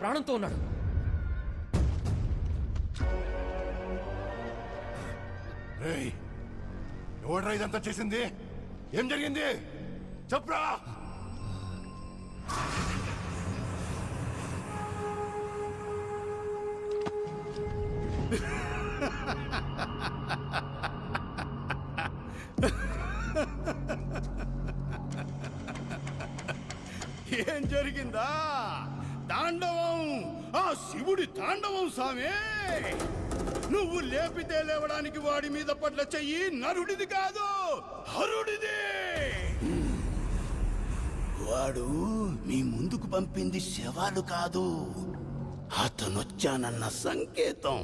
ప్రాణంతో ఉన్నాడు. ఎవడ్రా ఇదంతా చేసింది? ఏం జరిగింది చెప్పరా? ఏం జరిగిందా? తాండవం, ఆ శివుడి తాండవం సామే. నువ్వు లేపితే లేవడానికి వాడి మీద పట్ల చెయ్యి నరుడిది కాదు, హరుడిది. వాడు మీ ముందుకు పంపింది శవాలు కాదు, అతనొచ్చానన్న సంకేతం.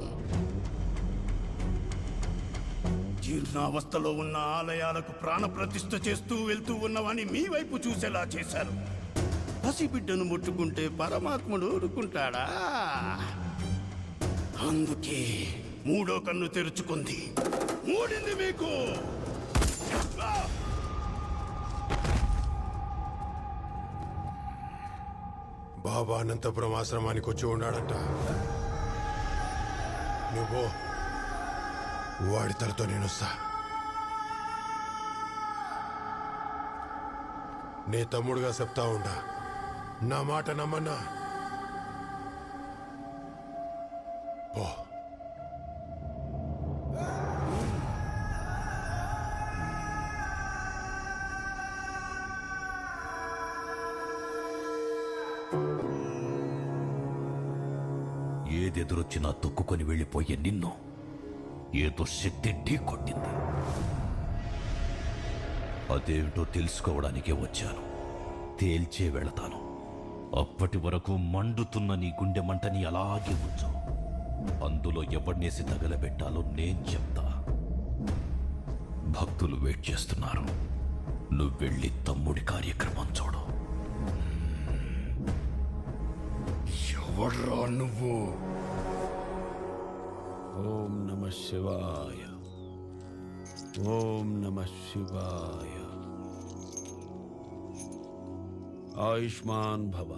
జీర్ణావస్థలో ఉన్న ఆలయాలకు ప్రాణప్రతిష్ఠ చేస్తూ వెళ్తూ ఉన్నవాని మీ వైపు చూసేలా చేశారు. పసిబిడ్డను ముట్టుకుంటే పరమాత్ముడు ఊరుకుంటాడా? అందుకే మూడో కన్ను తెరుచుకుంది, మూడింది మీకు. బాబా అనంతపురం ఆశ్రమానికి వచ్చి ఉన్నాడంట. నువ్వు వాడి తలతో నేనొస్తా. నీ తమ్ముడుగా చెప్తా ఉండా, నా మాట నమ్మన్నా పో. ఏదెదురొచ్చినా తొక్కుకొని వెళ్ళిపోయే నిన్ను ఏదో శక్తి ఢీ కొట్టింది. అదేమిటో తెలుసుకోవడానికే వచ్చాను. తేల్చే వెళతాను. అప్పటి వరకు మండుతున్న నీ గుండె మంటని అలాగే ఉంచు. అందులో ఎవరినేసి తగలబెట్టాలో నేను చెప్తా. భక్తులు వెయిట్ చేస్తున్నారు. నువ్వు వెళ్ళి తమ్ముడి కార్యక్రమం చూడు. ఎవడ్రా నువ్వు? ఓం నమ శివాయ, ఓం నమ శివాయ. ఆయుష్మాన్ భవ.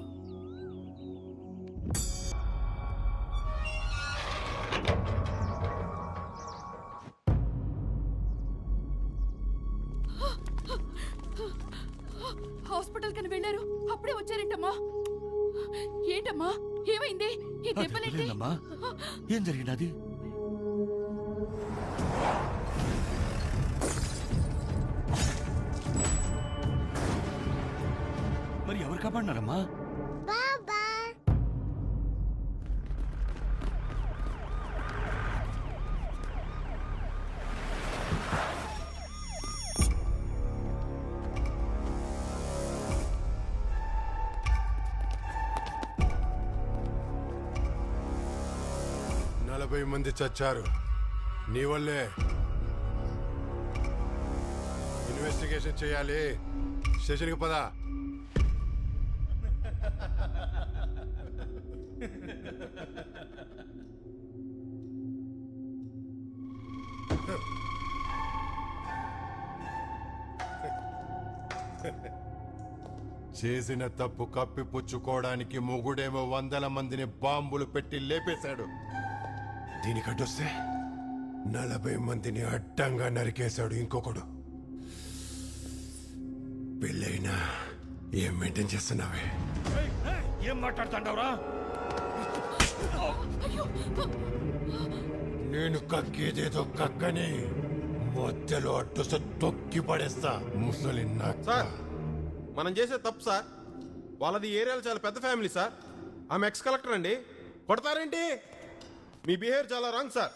హాస్పిటల్ కని వెళ్ళారు, అప్పుడే వచ్చారేంటమ్మా? ఏంటమ్మా ఏమైంది? ఈ దెబ్బలేంటి? ఏం జరిగినది? మరి ఎవరు కాపాడినారమ్మా? బాబా 40 మంది చచ్చారు నీ వల్లే. ఇన్వెస్టిగేషన్ చేయాలి. స్టేషన్కి పదా. చేసిన తప్పు కప్పిపుచ్చుకోవడానికి మొగుడేమో 100 మందిని బాంబులు పెట్టి లేపేశాడు. దీనికడ్డొస్తే 40 మందిని అడ్డంగా నరికేశాడు ఇంకొకడు. పెళ్ళైనా ఏం మెయింటైన్ చేస్తున్నావే? ఏం మాట్లాడుతాండవరా? నేను కక్కేదేదో కక్కని మధ్యలో అడ్డొస్తే తొక్కి పడేస్తా ముసలి సార్. మనం చేసే తప్పు సార్. వాళ్ళది ఏరియాలో చాలా పెద్ద ఫ్యామిలీ సార్. ఆమె ఎక్స్ కలెక్టర్ అండి. కొడతారేంటి? మీ బిహేవియర్ చాలా రాంగ్ సార్.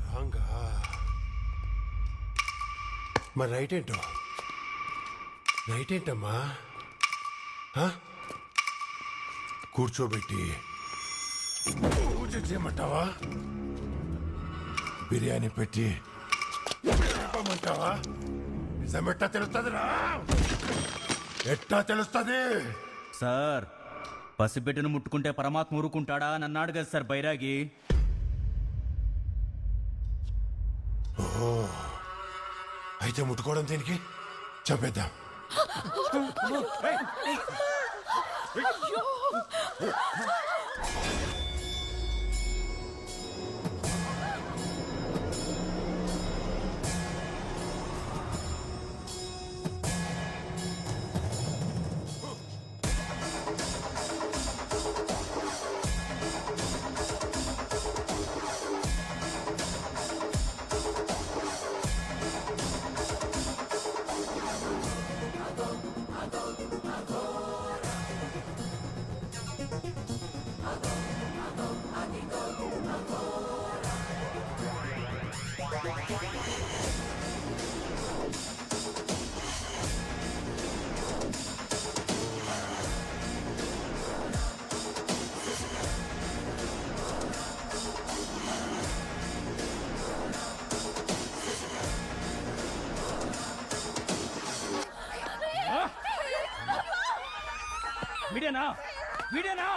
రాంగా? మరి రైట్ ఏంటో? రైట్ ఏంటమ్మా? కూర్చోబెట్టి పూజ చేయమంటావా? బిర్యానీ పెట్టి చెప్పమంటావా? నిజమెట్టా తెలుస్తుందిరా? ఎట్టా తెలుస్తుంది? సార్, పసిబిడ్డను ముట్టుకుంటే పరమాత్మ ఊరుకుంటాడా అని అన్నాడు కదా సార్ బైరాగి. ఓహో, అయితే ముట్టుకోవడం దేనికి? చంపేద్దాం. వీడేనా వీడేనా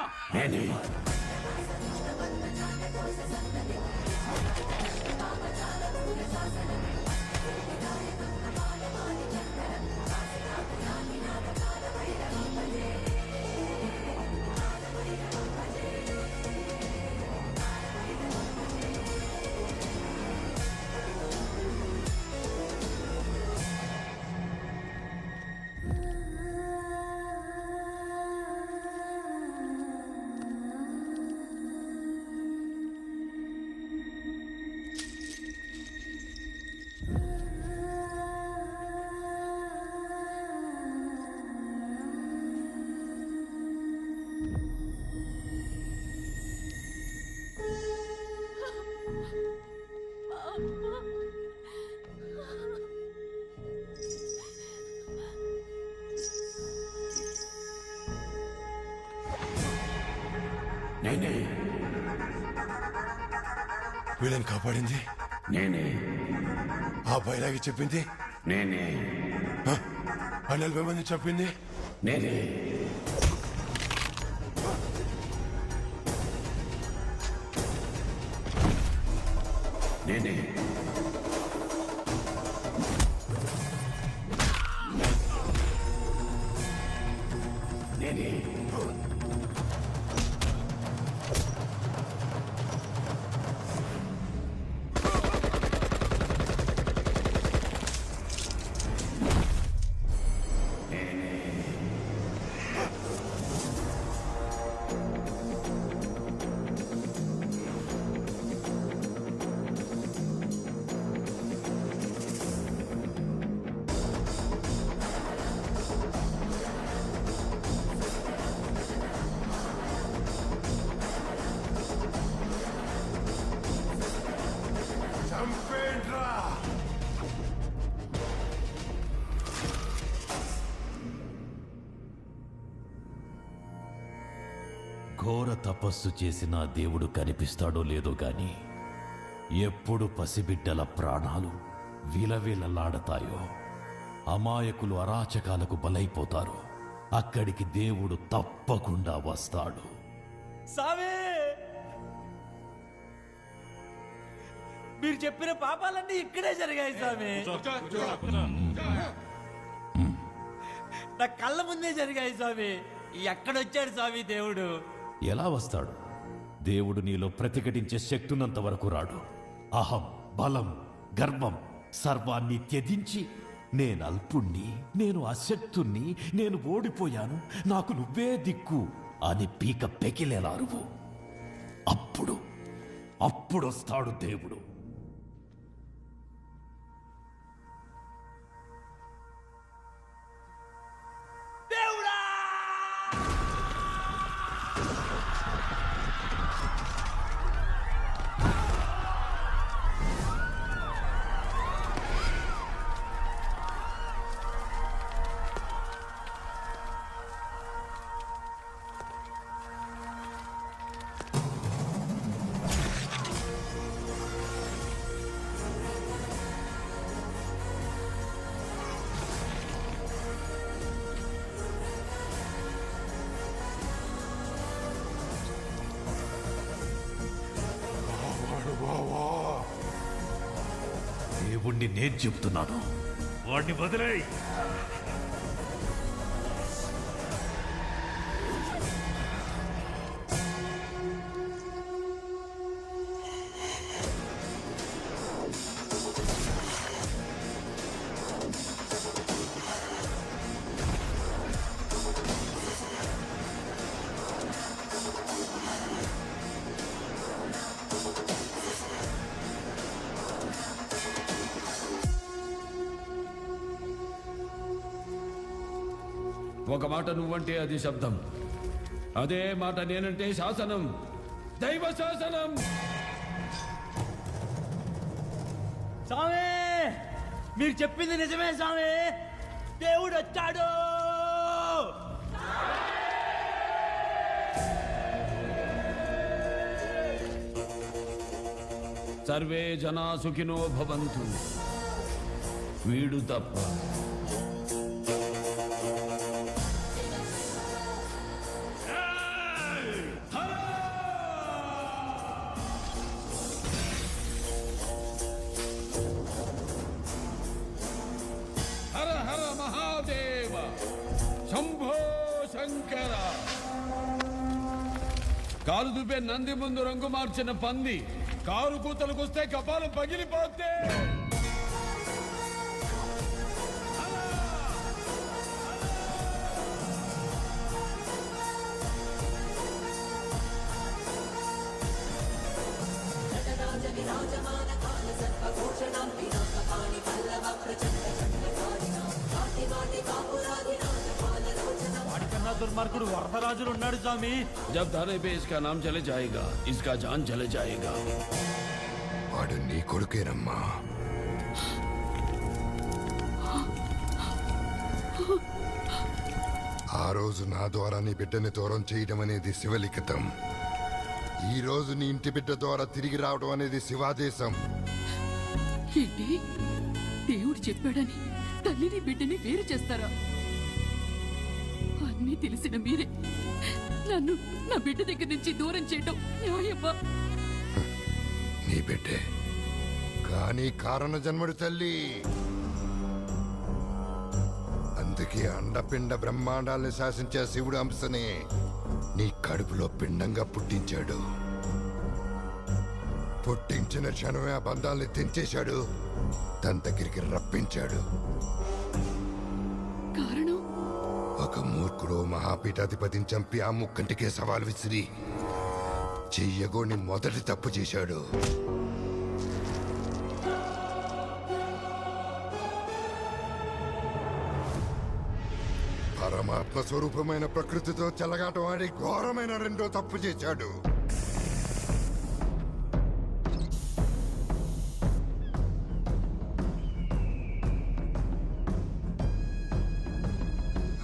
నేనే వీళ్ళని కాపాడింది నేనే ఆ బైరాగి చెప్పింది నేనే ఆ 40 మంది చెప్పింది నేనే నేనే నేనే చంపేండ్రా ఘోర తపస్సు చేసిన దేవుడు కనిపిస్తాడో లేదో గాని ఎప్పుడు పసిబిడ్డల ప్రాణాలు విలవిలలాడతాయో అమాయకులు అరాచకాలకు బలైపోతారు అక్కడికి దేవుడు తప్పకుండా వస్తాడు. సామే మీరు చెప్పిన పాపాలన్నీ ఇక్కడే జరిగాయి సామి. నా కళ్ళ ముందే జరిగాయి స్వామి. ఎక్కడొచ్చాడు స్వామి దేవుడు? ఎలా వస్తాడు? దేవుడు నీలో ప్రతిఘటించే శక్తున్నంత వరకు రాడు. అహం, బలం, గర్వం సర్వాన్ని త్యజించి నేను అల్పుణ్ణి, నేను అశక్తుణ్ణి, నేను ఓడిపోయాను, నాకు నువ్వే దిక్కు అని పీక పెకిలేలారువు. అప్పుడొస్తాడు దేవుడు. దేవుణ్ణి నేను చెప్తున్నాను, వాడిని వదిలేయ్. ఒక మాట నువ్వంటే అది శబ్దం, అదే మాట నేనంటే శాసనం, దైవ శాసనం. స్వామి మీరు చెప్పింది నిజమే స్వామి, దేవుడు వచ్చాడు. సర్వే జనా సుఖినో భవంతు. వీడు తప్ప. హర హర మహాదేవ, శంభో శంకర. కాలు దుబ్బే నంది ముందు రంగు మార్చిన పంది కారు కూతలకొస్తే కపాలం పగిలిపోతే. వాడికన్నా దుర్మార్గుడు వరదరాజులు ఉన్నాడు స్వామి. जब थाने पे इसका नाम चले जाएगा, इसका जान चले जाएगा. వాడు నీ కొడుకేనమ్మా. ఆ రోజు నా ద్వారా నీ బిడ్డని దూరం చేయడం అనేది శివలిఖితం. ఈ రోజు నీ ఇంటి బిడ్డ ద్వారా తిరిగి రావడం అనేది శివాదేశం. ఏంటి దేవుడు చెప్పాడని తల్లిని బిడ్డని వేరు చేస్తారా? అన్నీ తెలిసిన మీరే నన్ను నా బిడ్డ దగ్గర నుంచి దూరం చేయడం న్యాయమా? నీ బిడ్డే కానీ కారణ జన్ముడి తల్లి. అందుకే అండపిండ బ్రహ్మాండాల్ని శాసించే శివుడు అంశని నీ కడుపులో పిండంగా పుట్టించాడు. పుట్టించిన క్షణమే ఆ బంధాల్ని తెంచేశాడు, తన దగ్గరికి రప్పించాడు. కారణం ఒక మూర్ఖుడు మహాపీఠాధిపతిని చంపి ఆ ముక్కంటికే సవాల్ విసిరి చెయ్యగోని మొదటి తప్పు చేశాడు. పరమాత్మ స్వరూపమైన ప్రకృతితో చెలగాటం ఆడి ఘోరమైన రెండో తప్పు చేశాడు.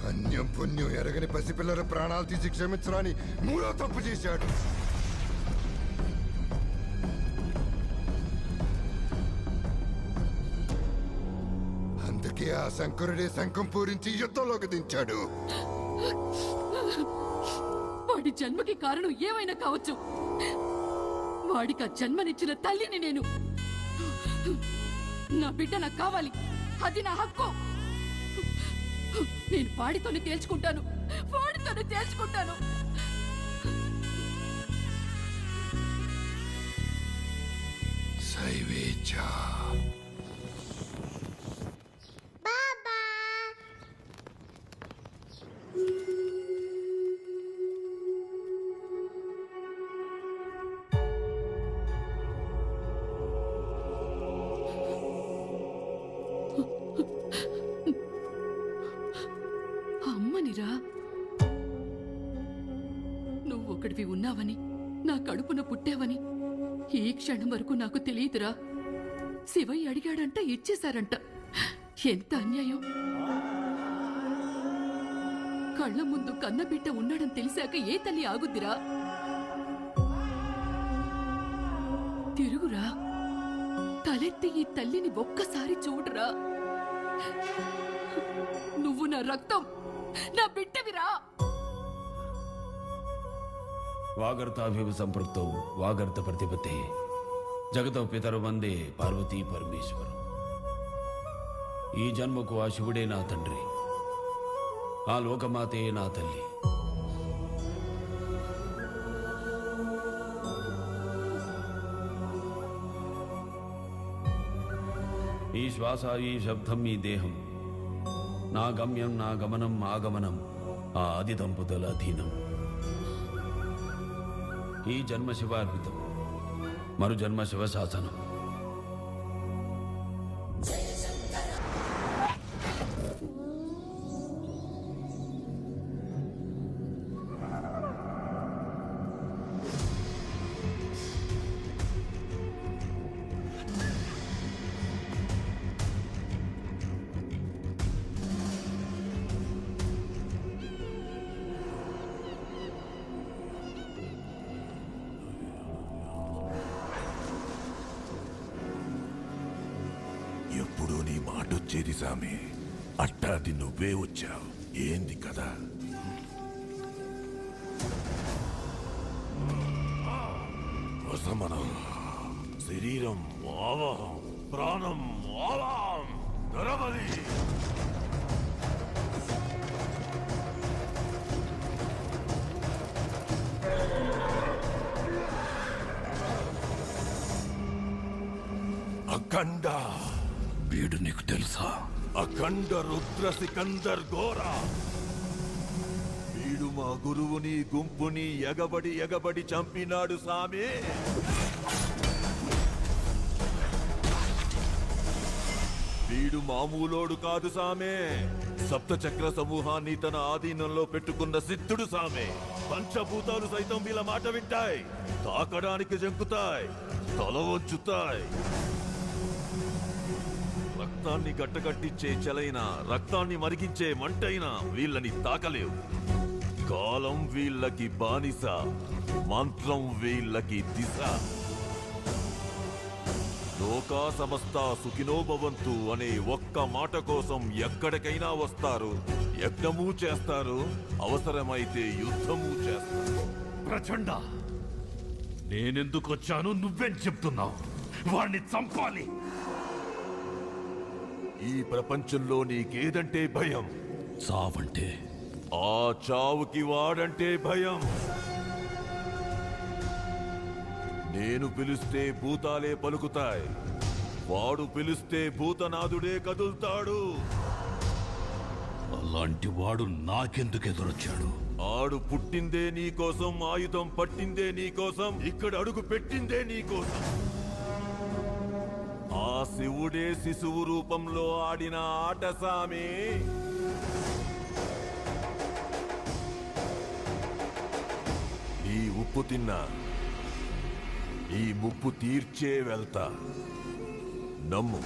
అన్యం పుణ్యం ఎరగని పసిపిల్లల ప్రాణాలు తీసి క్షమించరాని మూడో తప్పు చేశాడు. అందుకే ఆ శంకరుడే శంఖం పూరించి యుద్ధంలోకి దించాడు. వాడి జన్మకి కారణం ఏమైనా కావచ్చు. వాడికి ఆ జన్మనిచ్చిన తల్లిని నేను. నా బిడ్డ నాకు కావాలి, అది నా హక్కు. నేను వాడితోనే తేల్చుకుంటాను, వాడితోనే తేల్చుకుంటాను. శైవేచ్ఛ. అమ్మనిరా, నువ్వు ఒకడివి ఉన్నావని, నా కడుపున పుట్టావని ఈ క్షణం వరకు నాకు తెలియదురా. శివయ్య అడిగాడంట, ఇచ్చేశారంట. ఎంత అన్యాయం! కళ్ళ ముందు కన్నబిడ్డ ఉన్నాడని తెలిసాక ఏ తల్లి ఆగుద్దిరా? తిరుగురా, తలెత్తి ఈ తల్లిని ఒక్కసారి చూడరా. నువ్వు నా రక్తం, నా బిడ్డవిరా. వాగర్తాభివ సంపృక్తో వాగర్త ప్రతిపతే జగత పితరు వందే పార్వతీ పరమేశ్వరం. ఈ జన్మకు ఆ శివుడే నా తండ్రి, ఆ లోకమాతే నా తల్లి. ఈ శ్వాస, ఈ శబ్దం, ఈ దేహం, నా గమ్యం, నా గమనం, ఆగమనం ఆ ఆది దంపతుల అధీనం. ఈ జన్మ శివార్పితం, మరు జన్మ శివ శాసనం. వచ్చేది సామి. అట్టాది నువ్వే వచ్చావు. ఏంది కదా? వసమనం, శరీరం ఆవాహం, ప్రాణం ఆవాహం, నరబలి. అఖండ, వీడు నీకు తెలుసా? అఖండ రుద్ర సికందర్ ఘోరా. వీడు మా గురువుని గుంపుని ఎగబడి చంపినాడు సామి. వీడు మామూలోడు కాదు సామే. సప్తచక్ర సమూహాన్ని తన ఆధీనంలో పెట్టుకున్న సిద్ధుడు సామే. పంచభూతాలు సైతం వీళ్ళ మాట వింటాయి, తాకడానికి జంకుతాయి, తల వంచుతాయి. రక్తాన్ని గట్టగట్టించే చలైన, రక్తాన్ని మరిగించే మంటైనా వీళ్ళని తాకలేవు. కాలం వీళ్ళకి బానిస, మంత్రం వీళ్ళకి దిశ. లోకా సమస్త సుఖినో భవంతు అనే ఒక్క మాట కోసం ఎక్కడికైనా వస్తారు, యజ్ఞము చేస్తారు, అవసరమైతే యుద్ధము చేస్తారు. ప్రచండ, నేనెందుకు వచ్చాను నువ్వేం చెప్తున్నావు? వాణ్ణి చంపాలి. ఈ ప్రపంచంలో నీకేదంటే భయం? చావంటే. ఆ చావుకి వాడంటే భయం. నేను పిలిస్తే భూతాలే పలుకుతాయి, వాడు పిలిస్తే భూతనాథుడే కదులుతాడు. అలాంటి వాడు నాకెందుకు ఎదురొచ్చాడు? ఆడు పుట్టిందే నీకోసం, ఆయుధం పట్టిందే నీకోసం, ఇక్కడ అడుగు పెట్టిందే నీకోసం. ఆ శివుడే శిశువు రూపంలో ఆడిన ఆట సామి. ఈ ఉప్పు తిన్నా ఈ ముప్పు తీర్చే వెళ్తా, నమ్ము.